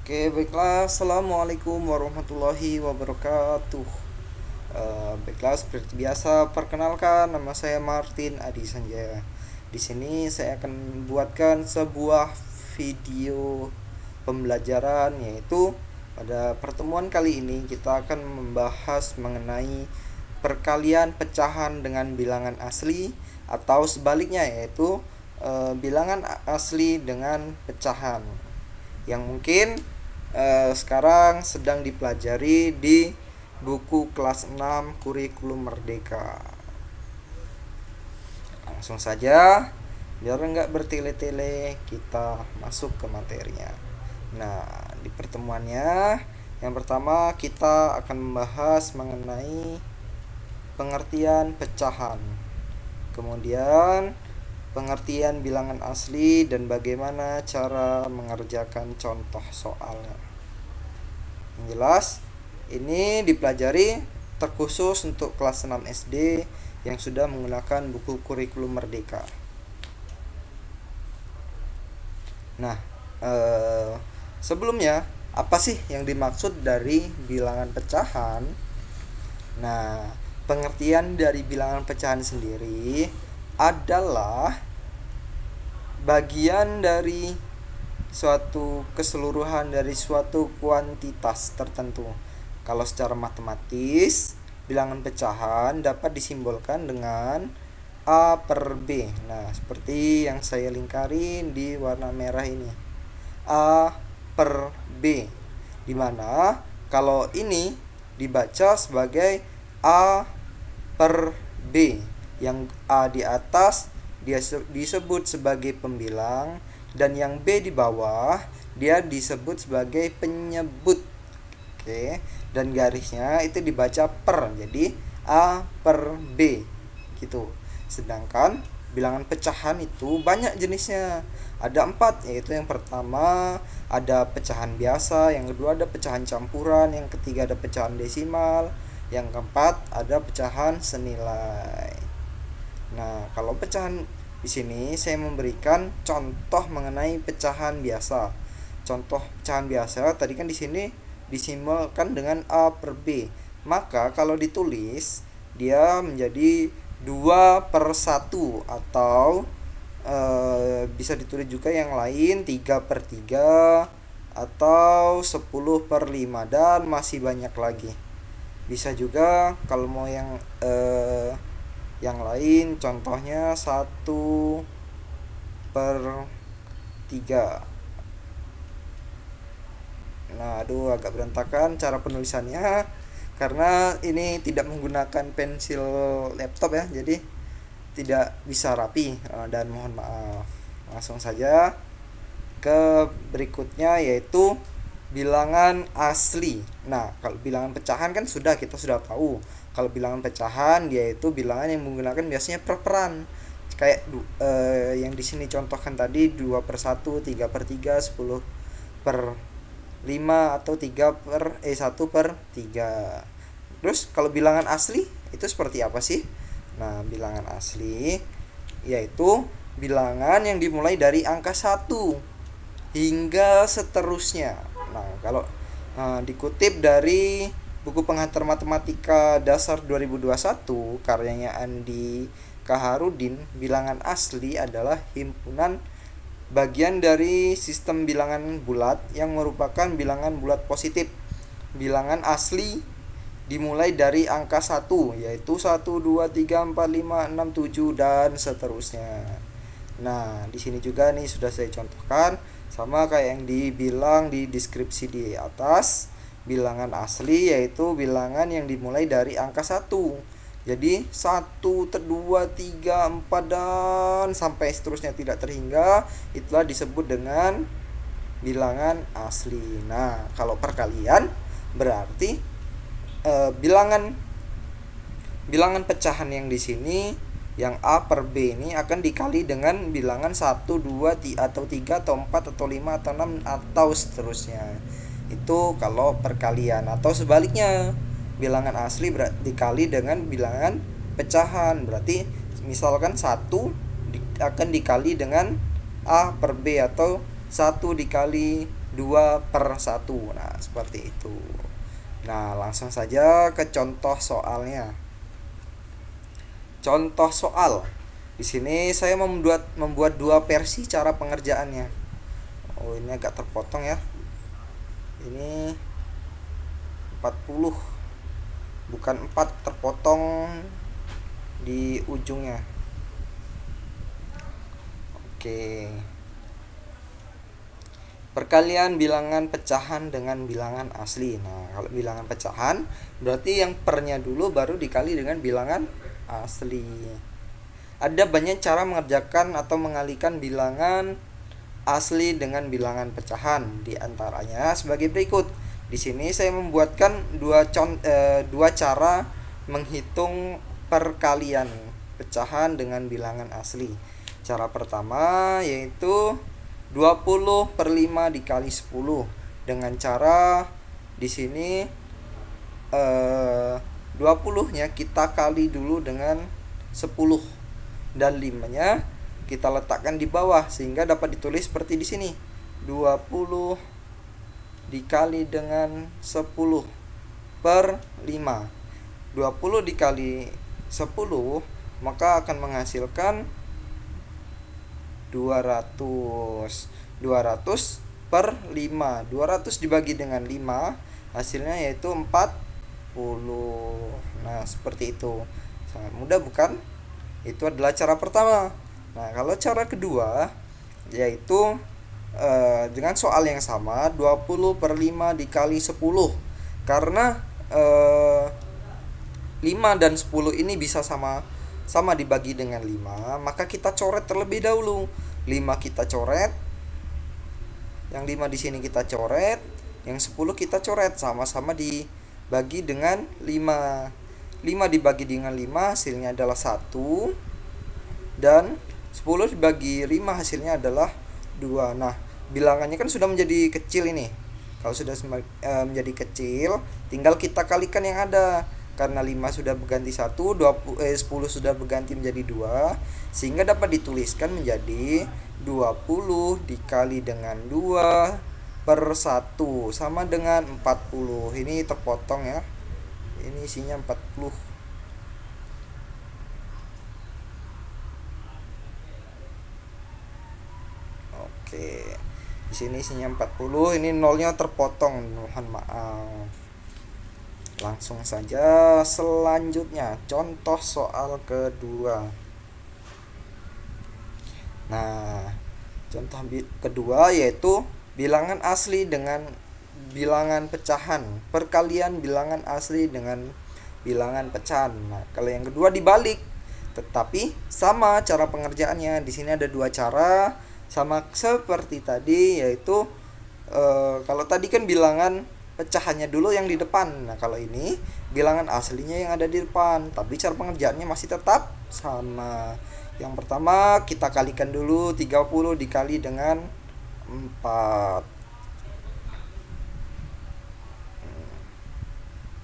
Oke, baiklah. Assalamualaikum warahmatullahi wabarakatuh. Baiklah, seperti biasa, perkenalkan nama saya Martin Adi Sanjaya. Di sini saya akan membuatkan sebuah video pembelajaran, yaitu pada pertemuan kali ini kita akan membahas mengenai perkalian pecahan dengan bilangan asli atau sebaliknya, yaitu bilangan asli dengan pecahan yang mungkin sekarang sedang dipelajari di buku kelas 6 kurikulum merdeka. Langsung saja, biar nggak bertele-tele, kita masuk ke materinya. Nah, di pertemuannya yang pertama kita akan membahas mengenai pengertian pecahan, kemudian pengertian bilangan asli, dan bagaimana cara mengerjakan contoh soalnya. Yang jelas, ini dipelajari terkhusus untuk kelas 6 SD yang sudah menggunakan buku kurikulum merdeka. Nah, sebelumnya, apa sih yang dimaksud dari bilangan pecahan? Nah, pengertian dari bilangan pecahan sendiri adalah bagian dari suatu keseluruhan dari suatu kuantitas tertentu. Kalau secara matematis, bilangan pecahan dapat disimbolkan dengan A per B. Nah, seperti yang saya lingkarin di warna merah ini. A per B. Dimana kalau ini dibaca sebagai A per B. Yang A di atas dia disebut sebagai pembilang, dan yang B di bawah dia disebut sebagai penyebut. Oke, dan garisnya itu dibaca per, jadi A per B gitu. Sedangkan bilangan pecahan itu banyak jenisnya, ada 4, yaitu yang pertama ada pecahan biasa, yang kedua ada pecahan campuran, yang ketiga ada pecahan desimal, yang keempat ada pecahan senilai. Nah, kalau pecahan di sini saya memberikan contoh mengenai pecahan biasa. Contoh pecahan biasa tadi kan di sini disimbolkan dengan A per B. Maka kalau ditulis dia menjadi 2 per 1, atau bisa ditulis juga yang lain 3 per 3, atau 10 per 5, dan masih banyak lagi. Bisa juga kalau mau yang lain, contohnya 1/3. Nah, aduh, agak berantakan cara penulisannya karena ini tidak menggunakan pensil laptop ya, jadi tidak bisa rapi, dan mohon maaf. Langsung saja ke berikutnya, yaitu bilangan asli. Nah, kalau bilangan pecahan kan kita sudah tahu. Kalau bilangan pecahan dia itu bilangan yang menggunakan biasanya perperan. Kayak yang di sini contohkan tadi 2 per 1, 3 per 3, 10 per 5, atau 1 per 3. Terus kalau bilangan asli itu seperti apa sih? Nah, bilangan asli yaitu bilangan yang dimulai dari angka 1 hingga seterusnya. Nah, kalau dikutip dari buku pengantar matematika dasar 2021 karyanya Andi Kaharudin, bilangan asli adalah himpunan bagian dari sistem bilangan bulat yang merupakan bilangan bulat positif. Bilangan asli dimulai dari angka 1, yaitu 1, 2, 3, 4, 5, 6, 7, dan seterusnya. Nah, di sini juga nih sudah saya contohkan sama kayak yang dibilang di deskripsi di atas. Bilangan asli yaitu bilangan yang dimulai dari angka 1. Jadi 1, 2, 3, 4, dan sampai seterusnya tidak terhingga, itulah disebut dengan bilangan asli. Nah, kalau perkalian berarti bilangan pecahan yang di sini yang A per B ini akan dikali dengan bilangan 1, 2, atau 3, atau 4, atau 5, atau 6, atau seterusnya. Itu kalau perkalian. Atau sebaliknya, bilangan asli dikali dengan bilangan pecahan. Berarti misalkan 1 akan dikali dengan A per B, atau 1 dikali 2/1. Nah, seperti itu. Nah, langsung saja ke contoh soalnya. Contoh soal. Di sini saya membuat dua versi cara pengerjaannya. Oh, ini agak terpotong ya. Ini 40, bukan 4, terpotong di ujungnya. Oke. Perkalian bilangan pecahan dengan bilangan asli. Nah, kalau bilangan pecahan berarti yang pernya dulu baru dikali dengan bilangan asli. Ada banyak cara mengerjakan atau mengalihkan bilangan asli dengan bilangan pecahan. Di antaranya sebagai berikut. Di sini saya membuatkan dua cara menghitung perkalian pecahan dengan bilangan asli. Cara pertama yaitu 20/5 dikali 10 dengan cara di sini 20-nya kita kali dulu dengan 10 dan 5-nya kita letakkan di bawah sehingga dapat ditulis seperti di sini. 20 dikali dengan 10 per 5. 20 dikali 10 maka akan menghasilkan 200 per 5. 200 dibagi dengan 5 hasilnya yaitu 40. Nah, seperti itu. Sangat mudah bukan? Itu adalah cara pertama. Nah, kalau cara kedua yaitu dengan soal yang sama, 20/5 dikali 10. Karena 5 dan 10 ini bisa sama dibagi dengan 5, maka kita coret terlebih dahulu. 5 kita coret, yang 5 di sini kita coret, yang 10 kita coret, sama-sama dibagi dengan 5. 5 dibagi dengan 5 hasilnya adalah 1, dan 10 dibagi 5 hasilnya adalah 2. Nah, bilangannya kan sudah menjadi kecil ini. Kalau sudah menjadi kecil, tinggal kita kalikan yang ada. Karena 5 sudah berganti 1, 10 sudah berganti menjadi 2, sehingga dapat dituliskan menjadi 20 dikali dengan 2/1 sama dengan 40. Ini terpotong ya. Ini isinya 40. Oke. Di sini isinya 40, ini nolnya terpotong. Mohon maaf. Langsung saja selanjutnya contoh soal kedua. Nah, contoh kedua yaitu bilangan asli dengan bilangan pecahan. Perkalian bilangan asli dengan bilangan pecahan. Nah, kalau yang kedua dibalik, tetapi sama cara pengerjaannya. Di sini ada dua cara sama seperti tadi, yaitu kalau tadi kan bilangan pecahannya dulu yang di depan. Nah, kalau ini bilangan aslinya yang ada di depan, tapi cara pengerjaannya masih tetap sama. Yang pertama kita kalikan dulu 30 dikali dengan 4.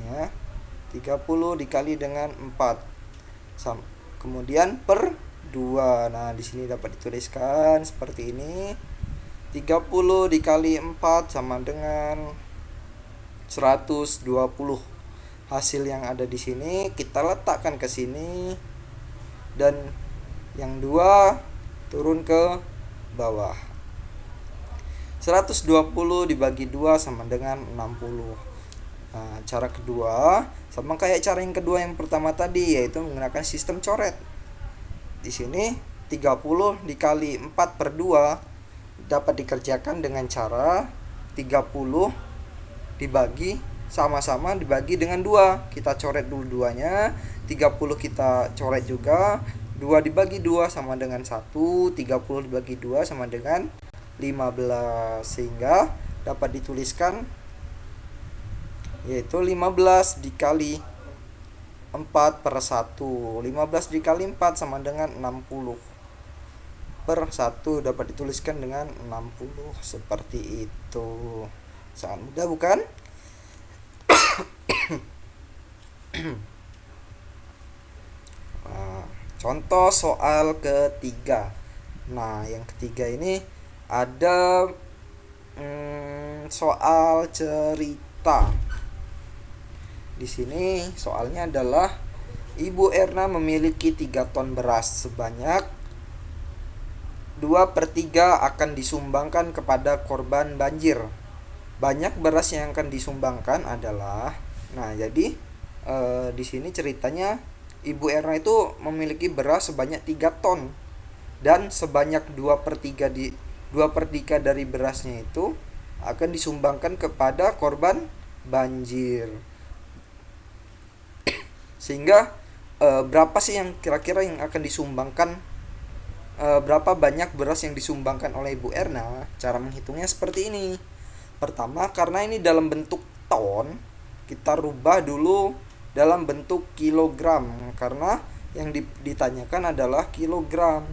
Ya. 30 dikali dengan 4. Kemudian per 2. Nah, di sini dapat dituliskan seperti ini. 30 dikali 4 sama dengan 120. Hasil yang ada di sini kita letakkan ke sini dan yang 2 turun ke bawah. 120 dibagi 2 sama dengan 60. Nah, cara kedua sama kayak cara yang kedua yang pertama tadi, yaitu menggunakan sistem coret. Di sini 30 dikali 4/2 dapat dikerjakan dengan cara 30 dibagi sama-sama dibagi dengan 2. Kita coret dulu 2-nya, 30 kita coret juga. 2 dibagi 2 sama dengan 1, 30 dibagi 2 sama dengan 15, sehingga dapat dituliskan yaitu 15 dikali 4/1. 15 dikali 4 sama dengan 60/1, dapat dituliskan dengan 60 seperti itu. Sangat mudah bukan? Nah, contoh soal ketiga. Nah, yang ketiga ini ada soal cerita. Di sini soalnya adalah Ibu Erna memiliki 3 ton beras, sebanyak 2/3 akan disumbangkan kepada korban banjir. Banyak beras yang akan disumbangkan adalah, nah jadi di sini ceritanya Ibu Erna itu memiliki beras sebanyak 3 ton dan sebanyak 2/3 dari berasnya itu akan disumbangkan kepada korban banjir. Sehingga berapa sih yang kira-kira yang akan disumbangkan, berapa banyak beras yang disumbangkan oleh Ibu Erna? Cara menghitungnya seperti ini. Pertama, karena ini dalam bentuk ton, kita rubah dulu dalam bentuk kilogram, karena yang ditanyakan adalah kilogram.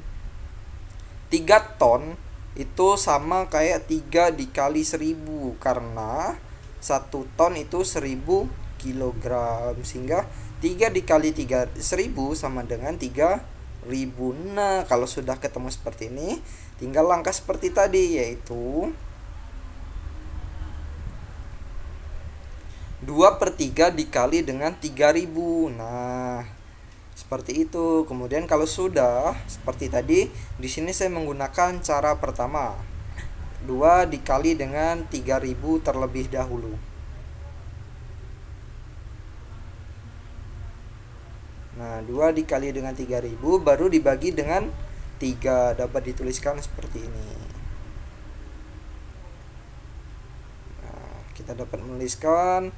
3 ton itu sama kayak 3 dikali 1000, karena 1 ton itu 1000 kilogram, sehingga 3 dikali 1000 sama dengan 3000. Nah, kalau sudah ketemu seperti ini, tinggal langkah seperti tadi, yaitu 2/3 dikali dengan 3000. Nah, seperti itu. Kemudian kalau sudah seperti tadi, di sini saya menggunakan cara pertama. 2 dikali dengan 3000 terlebih dahulu. Nah, 2 dikali dengan 3000 baru dibagi dengan 3, dapat dituliskan seperti ini. Nah, kita dapat menuliskan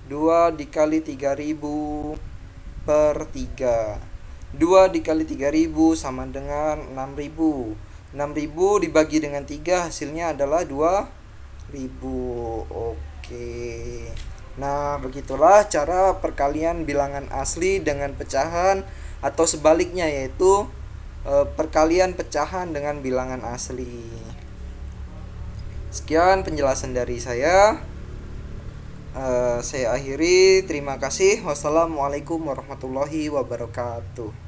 2 dikali 3000 per 3. 2 dikali 3000 sama dengan 6000. 6000 dibagi dengan 3 hasilnya adalah 2000. Oke. Nah, begitulah cara perkalian bilangan asli dengan pecahan, atau sebaliknya, yaitu perkalian pecahan dengan bilangan asli. Sekian penjelasan dari saya. Saya akhiri. Terima kasih. Wassalamualaikum warahmatullahi wabarakatuh.